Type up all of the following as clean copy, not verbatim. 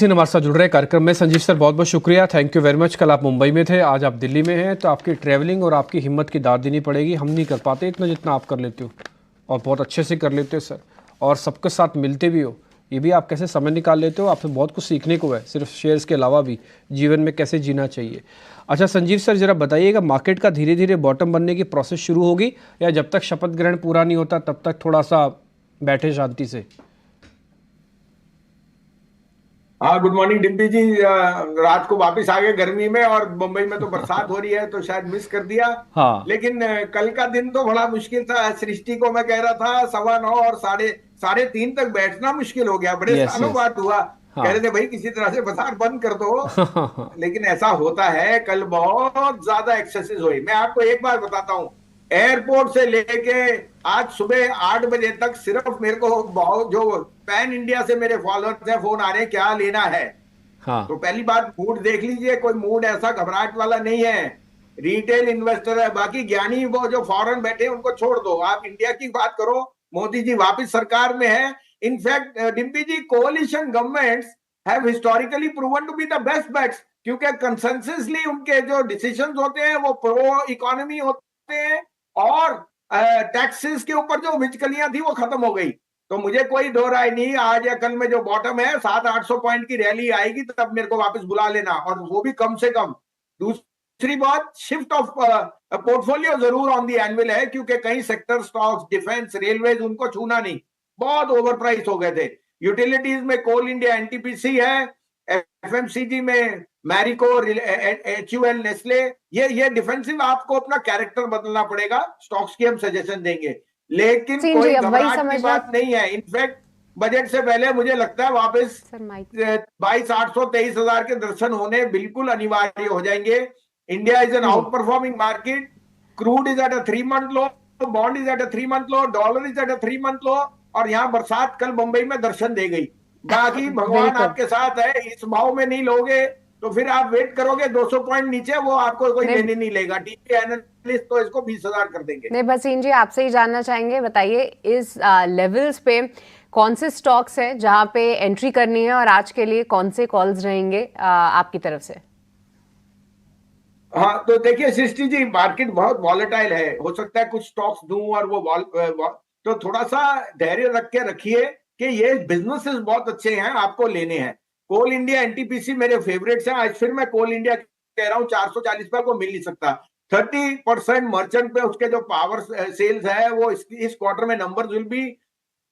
सिंह हमारे साथ जुड़ रहे हैं कार्यक्रम में। संजीव सर, बहुत बहुत शुक्रिया, थैंक यू वेरी मच। कल आप मुंबई में थे, आज आप दिल्ली में हैं, तो आपकी ट्रैवलिंग और आपकी हिम्मत की दाद देनी पड़ेगी। हम नहीं कर पाते इतना जितना आप कर लेते हो, और बहुत अच्छे से कर लेते हो सर, और सबके साथ मिलते भी हो। ये भी आप कैसे समय निकाल लेते हो, आपसे बहुत कुछ सीखने को है, सिर्फ शेयर्स के अलावा भी जीवन में कैसे जीना चाहिए। अच्छा संजीव सर, ज़रा बताइएगा, मार्केट का धीरे धीरे बॉटम बनने की प्रोसेस शुरू होगी, या जब तक शपथ ग्रहण पूरा नहीं होता तब तक थोड़ा सा बैठे शांति से? हाँ, गुड मॉर्निंग डिम्पी जी। रात को वापस आ गए गर्मी में, और मुंबई में तो बरसात हो रही है तो शायद मिस कर दिया। हाँ। लेकिन कल का दिन तो बड़ा मुश्किल था। सृष्टि को मैं कह रहा था 9:15 और साढ़े साढ़े तीन तक बैठना मुश्किल हो गया, बड़े यस सालों यस। बाद हुआ। कह हाँ। रहे थे भाई किसी तरह से बाजार बंद कर दो, लेकिन ऐसा होता है। कल बहुत ज्यादा एक्सेसेस हुई। मैं आपको एक बार बताता हूँ, एयरपोर्ट से लेके आज सुबह 8 बजे तक सिर्फ मेरे को बहुत जो पैन इंडिया से मेरे फॉलोअर्स हैं, फोन आ रहे हैं क्या लेना है। हाँ। तो पहली बात, मूड देख लीजिए, कोई मूड ऐसा घबराहट वाला नहीं है। रिटेल इन्वेस्टर है। बाकी ज्ञानी वो जो फॉरेन बैठे हैं उनको छोड़ दो, आप इंडिया की बात करो। मोदी जी वापस सरकार में है। In fact Dimpy ji, coalition governments have historically proven to be the best bets, क्योंकि कंसेंससली उनके जो डिसीजंस होते हैं वो प्रो इकोनॉमी होते हैं, और टैक्सेस के ऊपर जो विचकलियां थी वो खत्म हो गई। तो मुझे कोई दो राय नहीं, आज या कल में जो बॉटम है 700-800 पॉइंट की रैली आएगी, तब मेरे को वापस बुला लेना, और वो भी कम से कम। दूसरी बात, शिफ्ट ऑफ पोर्टफोलियो जरूर ऑन दी एनुअल है, क्योंकि कई सेक्टर स्टॉक्स, डिफेंस, रेलवेज, उनको छूना नहीं, बहुत ओवर प्राइस हो गए थे। यूटिलिटीज में कोल इंडिया एनटीपीसी है, एफएमसीजी में मैरिको, एचयूएल, नेस्ले। ये डिफेंसिव, आपको अपना कैरेक्टर बदलना पड़ेगा। स्टॉक्स की हम सजेशन देंगे, लेकिन सिंह जी, कोई अब वही घबराहट की समझना। बात नहीं है। इनफैक्ट बजट से पहले मुझे लगता है वापस सर माइक। 22,800 23,000 के दर्शन होने बिल्कुल अनिवार्य हो जाएंगे। India is an outperforming market. Crude is at a 3 month low, bond is at a 3 month low, dollar is at a 3 month low, और यहाँ बरसात कल मुंबई में दर्शन दे गई। बाकी भगवान बिल्कुल। आपके साथ है। इस भाव में नहीं लोगे तो फिर आप वेट करोगे 200 पॉइंट नीचे, वो आपको कोई नहीं लेने नहीं लेगा। टीवी एनालिस्ट तो इसको 20,000 कर देंगे। नहीं, बस सिंह जी आपसे ही जानना चाहेंगे, बताइए इस लेवल्स पे कौन से स्टॉक्स हैं जहां पे एंट्री करनी है, और आज के लिए कौन से कॉल्स रहेंगे आपकी तरफ से? हाँ, तो देखिए सृष्टि जी, मार्केट बहुत वॉलेटाइल है। हो सकता है कुछ स्टॉक्स दूं और वो तो थोड़ा सा धैर्य रख के रखिए कि ये बिजनेसेस बहुत अच्छे हैं, आपको लेने हैं। कोल इंडिया एनटीपीसी मेरे फेवरेट्स हैं। आज फिर मैं कोल इंडिया कह रहा हूँ, 440 पे को मिल नहीं सकता। 30% मर्चेंट पे उसके जो पावर सेल्स है, वो इस क्वार्टर में number will be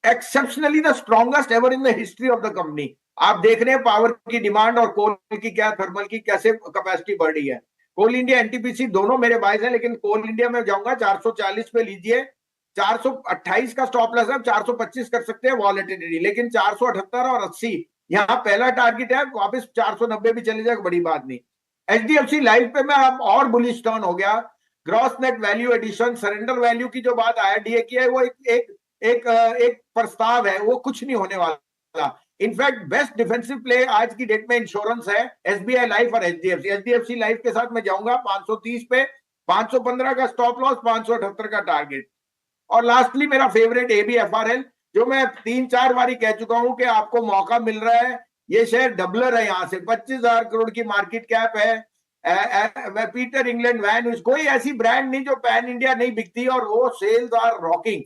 exceptionally the strongest ever in the history of the company. आप देख रहे हैं पावर की डिमांड और कोल की क्या, थर्मल की कैसे कैपेसिटी बढ़ रही है। कोल इंडिया एनटीपीसी दोनों मेरे बाइस हैं, लेकिन कोल इंडिया में जाऊंगा 440 पे लीजिए। 428 का स्टॉप लॉस है, 425 कर सकते हैं वॉलेटिलिटी, लेकिन 478 और 80 यहाँ पहला टारगेट है। वापस 490 भी चले जाए, बड़ी बात नहीं। एचडीएफसी लाइफ पे मैं अब और बुलिश टर्न हो गया। Gross net value addition, surrender value की जो बात आईआरडीए की है, वो एक प्रस्ताव है, वो कुछ नहीं होने वाला। इनफैक्ट बेस्ट डिफेंसिव प्ले आज की डेट में इंश्योरेंस है, एसबीआई लाइफ और एचडीएफसी। एचडीएफसी लाइफ के साथ मैं जाऊंगा 530 पे, 515 का स्टॉप लॉस, 578 का टारगेट। और लास्टली मेरा फेवरेट एबीएफआरएल, जो मैं 3-4 बारी कह चुका हूं कि आपको मौका मिल रहा है। ये शेयर डबलर है, यहां से 25,000 करोड़ की मार्केट कैप है। पीटर इंग्लैंड वैन, कोई ऐसी ब्रांड नहीं जो पैन इंडिया नहीं बिकती, और वो सेल्स आर रॉकिंग।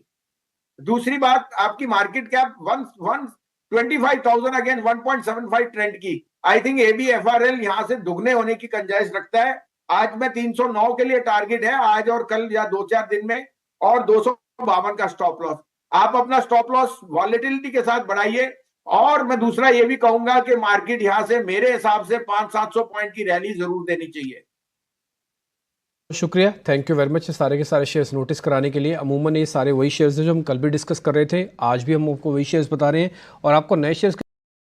दूसरी बात, आपकी मार्केट कैप 125,000 अगेंस्ट 1.75 ट्रेंड की। आई थिंक एबीएफआरएल यहां से दुगने होने की गुंजाइश रखता है। आज मैं 309 के लिए टारगेट है, आज और कल या 2-4 दिन में, और 252 का स्टॉप लॉस। आप अपना स्टॉप लॉस वॉलेटिलिटी के साथ बढ़ाइए। और मैं दूसरा ये भी कहूंगा कि मार्केट यहां से मेरे हिसाब से 500-700 पॉइंट की रैली जरूर देनी चाहिए। शुक्रिया, थैंक यू वेरी मच सारे के सारे शेयर्स नोटिस कराने के लिए। अमूमन ये सारे वही शेयर्स हैं जो हम कल भी डिस्कस कर रहे थे, आज भी हम आपको वही शेयर्स बता रहे हैं, और आपको नए शेयर्स